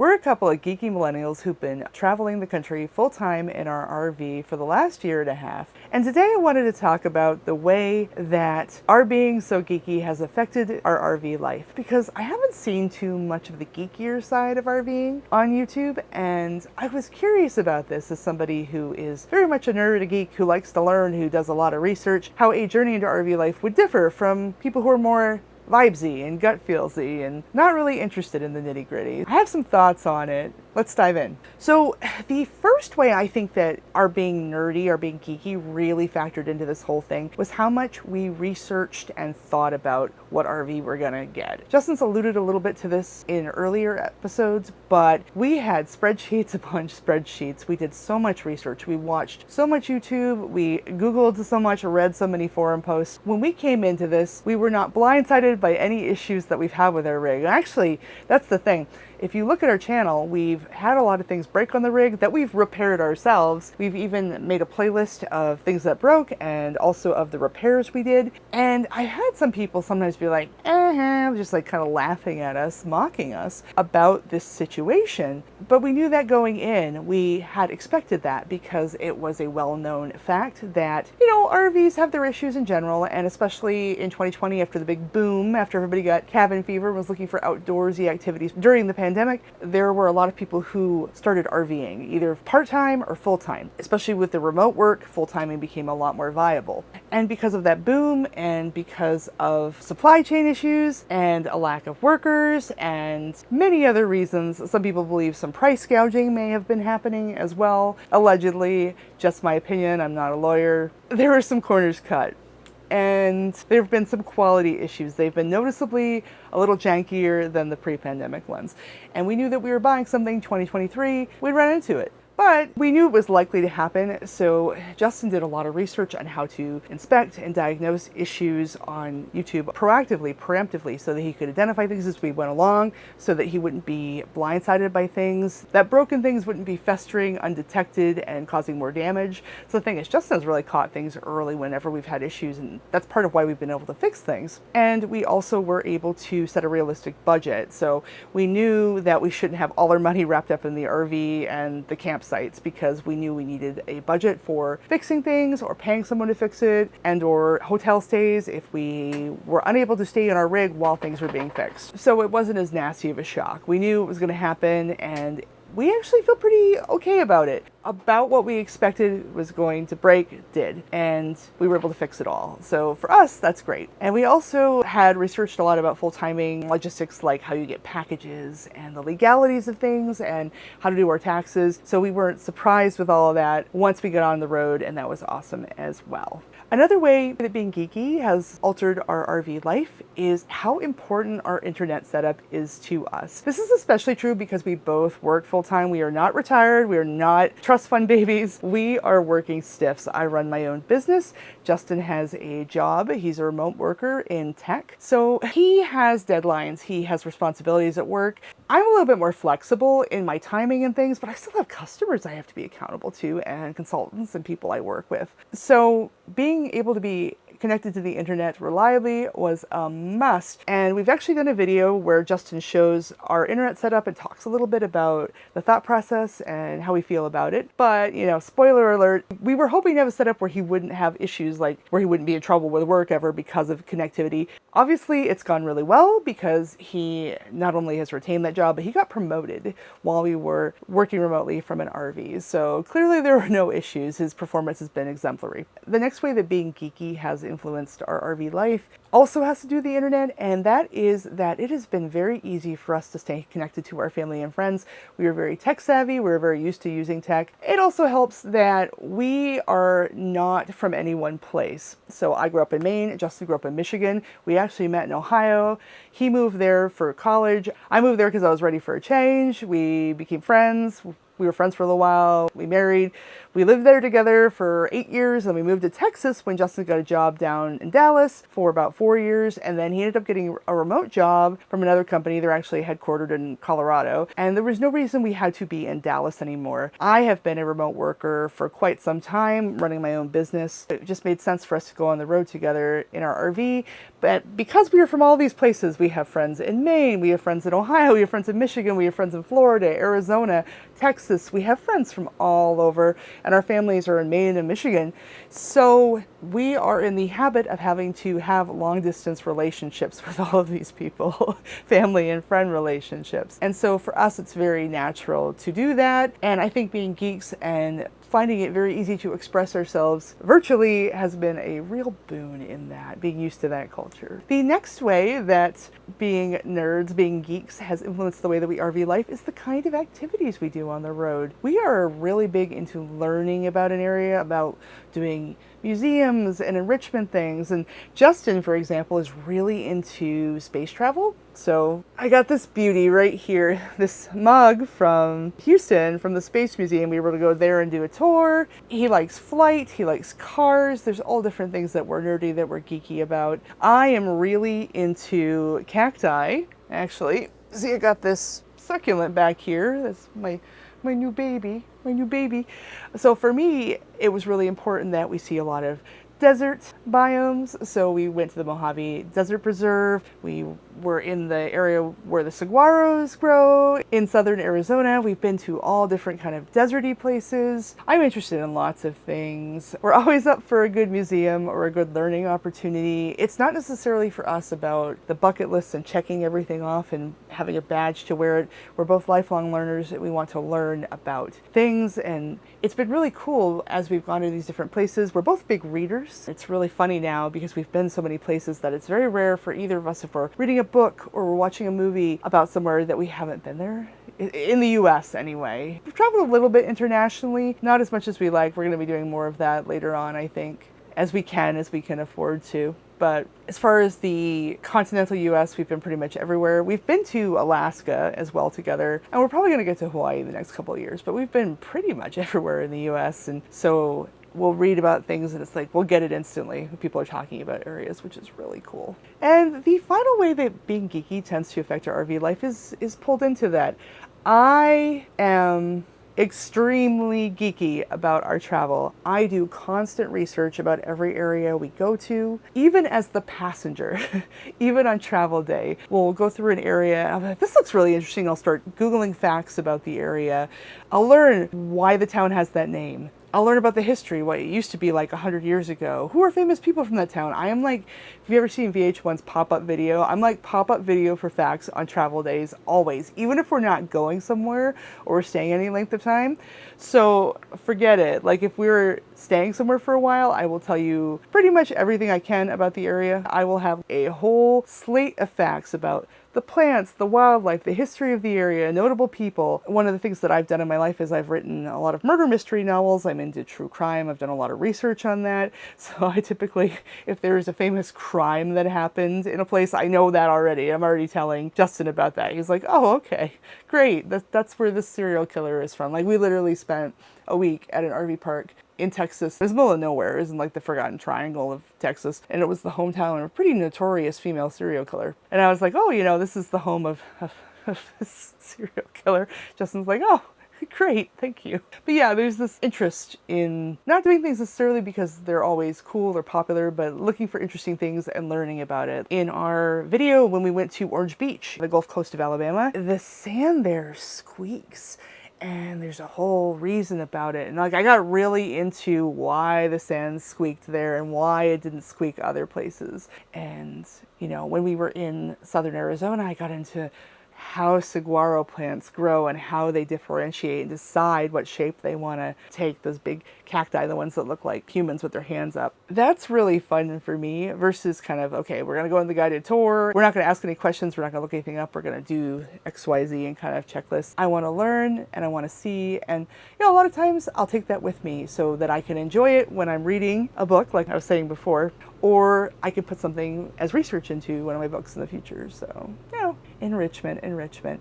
We're a couple of geeky millennials who've been traveling the country full-time in our RV for the last year and a half. And today I wanted to talk about the way that our being so geeky has affected our RV life, because I haven't seen too much of the geekier side of RVing on YouTube, and I was curious about this as somebody who is very much a nerd, a geek, who likes to learn, who does a lot of research, how a journey into RV life would differ from people who are more vibesy and gut feelsy and not really interested in the nitty gritty. I have some thoughts on it. Let's dive in. So the first way I think that our being nerdy, our being geeky really factored into this whole thing was how much we researched and thought about what RV we're gonna get. Justin's alluded a little bit to this in earlier episodes, but we had spreadsheets upon spreadsheets. We did so much research. We watched so much YouTube. We Googled so much, read so many forum posts. When we came into this, we were not blindsided by any issues that we've had with our rig. Actually, that's the thing. If you look at our channel, we've had a lot of things break on the rig that we've repaired ourselves. We've even made a playlist of things that broke and also of the repairs we did. And I had some people sometimes be like, just like kind of laughing at us, mocking us about this situation. But we knew that going in, we had expected that because it was a well-known fact that, RVs have their issues in general, and especially in 2020 after the big boom, after everybody got cabin fever and was looking for outdoorsy activities during the pandemic, there were a lot of people who started RVing, either part-time or full-time. Especially with the remote work, full-timing became a lot more viable. And because of that boom, and because of supply chain issues, and a lack of workers, and many other reasons, some people believe some price gouging may have been happening as well. Allegedly, just my opinion, I'm not a lawyer. There were some corners cut. And there have been some quality issues. They've been noticeably a little jankier than the pre-pandemic ones. And we knew that we were buying something 2023, we'd run into it. But we knew it was likely to happen, so Justin did a lot of research on how to inspect and diagnose issues on YouTube proactively, preemptively, so that he could identify things as we went along, so that he wouldn't be blindsided by things, that broken things wouldn't be festering undetected and causing more damage. So the thing is, Justin has really caught things early whenever we've had issues, and that's part of why we've been able to fix things. And we also were able to set a realistic budget, so we knew that we shouldn't have all our money wrapped up in the RV and the campsites, because we knew we needed a budget for fixing things or paying someone to fix it, and or hotel stays if we were unable to stay in our rig while things were being fixed. So it wasn't as nasty of a shock. We knew it was going to happen, and we actually feel pretty okay about it. About what we expected was going to break, did, and we were able to fix it all. So for us, that's great. And we also had researched a lot about full timing logistics, like how you get packages and the legalities of things and how to do our taxes. So we weren't surprised with all of that once we got on the road, and that was awesome as well. Another way that being geeky has altered our RV life is how important our internet setup is to us. This is especially true because we both work full-time. We are not retired. We are not trust fund babies. We are working stiffs. I run my own business. Justin has a job. He's a remote worker in tech. So he has deadlines. He has responsibilities at work. I'm a little bit more flexible in my timing and things, but I still have customers I have to be accountable to, and consultants and people I work with. So being able to be connected to the internet reliably was a must. And we've actually done a video where Justin shows our internet setup and talks a little bit about the thought process and how we feel about it. But, spoiler alert, we were hoping to have a setup where he wouldn't have issues, like where he wouldn't be in trouble with work ever because of connectivity. Obviously, it's gone really well because he not only has retained that job, but he got promoted while we were working remotely from an RV. So clearly there were no issues. His performance has been exemplary. The next way that being geeky has influenced our RV life also has to do with the internet, and that is that it has been very easy for us to stay connected to our family and friends. We are very tech savvy. We're very used to using tech. It also helps that we are not from any one place. So I grew up in Maine. Justin grew up in Michigan. We actually met in Ohio. He moved there for college. I moved there because I was ready for a change. We became friends. We were friends for a little while. We married. We lived there together for 8 years, and we moved to Texas when Justin got a job down in Dallas for about 4 years, and then he ended up getting a remote job from another company. They're actually headquartered in Colorado, and there was no reason we had to be in Dallas anymore. I have been a remote worker for quite some time, running my own business. It just made sense for us to go on the road together in our RV, but because we are from all these places, we have friends in Maine, we have friends in Ohio, we have friends in Michigan, we have friends in Florida, Arizona, Texas. We have friends from all over, and our families are in Maine and Michigan. So we are in the habit of having to have long distance relationships with all of these people, family and friend relationships. And so for us, it's very natural to do that. And I think being geeks and finding it very easy to express ourselves virtually has been a real boon in that, being used to that culture. The next way that being nerds, being geeks, has influenced the way that we RV life is the kind of activities we do on the road. We are really big into learning about an area, about doing museums and enrichment things. And Justin, for example, is really into space travel. So I got this beauty right here, this mug from Houston, from the Space Museum. We were able to go there and do a tour. He likes flight, he likes cars. There's all different things that we're nerdy, that we're geeky about. I am really into cacti, actually. See, I got this succulent back here. That's my new baby. So for me, it was really important that we see a lot of desert biomes. So we went to the Mojave Desert Preserve. We were in the area where the saguaros grow in southern Arizona. We've been to all different kind of deserty places. I'm interested in lots of things. We're always up for a good museum or a good learning opportunity. It's not necessarily for us about the bucket list and checking everything off and having a badge to wear it. We're both lifelong learners and we want to learn about things, and it's been really cool as we've gone to these different places. We're both big readers. It's really funny now because we've been so many places that it's very rare for either of us, if we're reading a book or we're watching a movie about somewhere, that we haven't been there. In the US anyway. We've traveled a little bit internationally, not as much as we like. We're going to be doing more of that later on, I think, as we can afford to. But as far as the continental US, we've been pretty much everywhere. We've been to Alaska as well together, and we're probably going to get to Hawaii the next couple of years, but we've been pretty much everywhere in the US. And so we'll read about things and it's like, we'll get it instantly. People are talking about areas, which is really cool. And the final way that being geeky tends to affect our RV life is pulled into that. I am extremely geeky about our travel. I do constant research about every area we go to, even as the passenger. Even on travel day, we'll go through an area and I'm like, this looks really interesting. I'll start Googling facts about the area. I'll learn why the town has that name. I'll learn about the history, what it used to be like 100 years ago. Who are famous people from that town? I am like, if you've ever seen VH1's pop-up video, I'm like pop-up video for facts on travel days, always, even if we're not going somewhere or we're staying any length of time. So forget it. Like if we were staying somewhere for a while, I will tell you pretty much everything I can about the area. I will have a whole slate of facts about the plants, the wildlife, the history of the area, notable people. One of the things that I've done in my life is I've written a lot of murder mystery novels. I'm into true crime. I've done a lot of research on that. So I typically, if there's a famous crime that happened in a place, I know that already. I'm already telling Justin about that. He's like, oh, okay, great. That's where this serial killer is from. Like we literally spent a week at an RV park in Texas. It was the middle of nowhere. It was in like the Forgotten Triangle of Texas. And it was the hometown of a pretty notorious female serial killer. And I was like, oh, this is the home of this serial killer. Justin's like, oh, great, thank you. But yeah, there's this interest in not doing things necessarily because they're always cool or popular, but looking for interesting things and learning about it. In our video when we went to Orange Beach, the Gulf Coast of Alabama, the sand there squeaks. And there's a whole reason about it. And like I got really into why the sand squeaked there and why it didn't squeak other places. And, when we were in southern Arizona, I got into how saguaro plants grow and how they differentiate and decide what shape they want to take. Those big cacti, the ones that look like humans with their hands up. That's really fun for me versus kind of, okay, we're going to go on the guided tour. We're not going to ask any questions. We're not going to look anything up. We're going to do X, Y, Z and kind of checklist. I want to learn and I want to see. And, a lot of times I'll take that with me so that I can enjoy it when I'm reading a book, like I was saying before, or I can put something as research into one of my books in the future. So, enrichment.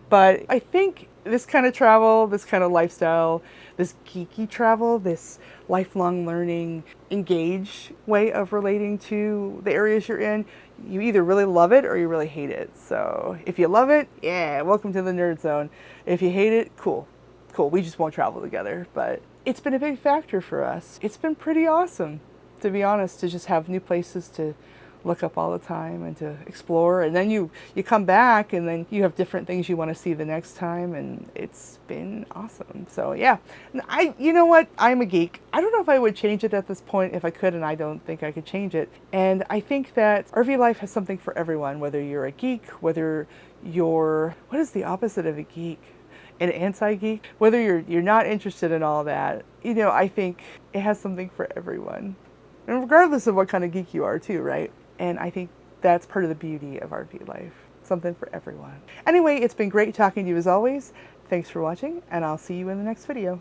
But I think this kind of travel, this kind of lifestyle, this geeky travel, this lifelong learning, engaged way of relating to the areas you're in, you either really love it or you really hate it. So if you love it, yeah, welcome to the nerd zone. If you hate it, cool. Cool, we just won't travel together. But it's been a big factor for us. It's been pretty awesome, to be honest, to just have new places to look up all the time and to explore. And then you come back and then you have different things you want to see the next time, and it's been awesome. So yeah, you know what, I'm a geek. I don't know if I would change it at this point if I could, and I don't think I could change it. And I think that RV life has something for everyone, whether you're a geek, whether you're, what is the opposite of a geek? An anti-geek? Whether you're not interested in all that, you know, I think it has something for everyone. And regardless of what kind of geek you are too, right? And I think that's part of the beauty of RV life. Something for everyone. Anyway, it's been great talking to you as always. Thanks for watching, and I'll see you in the next video.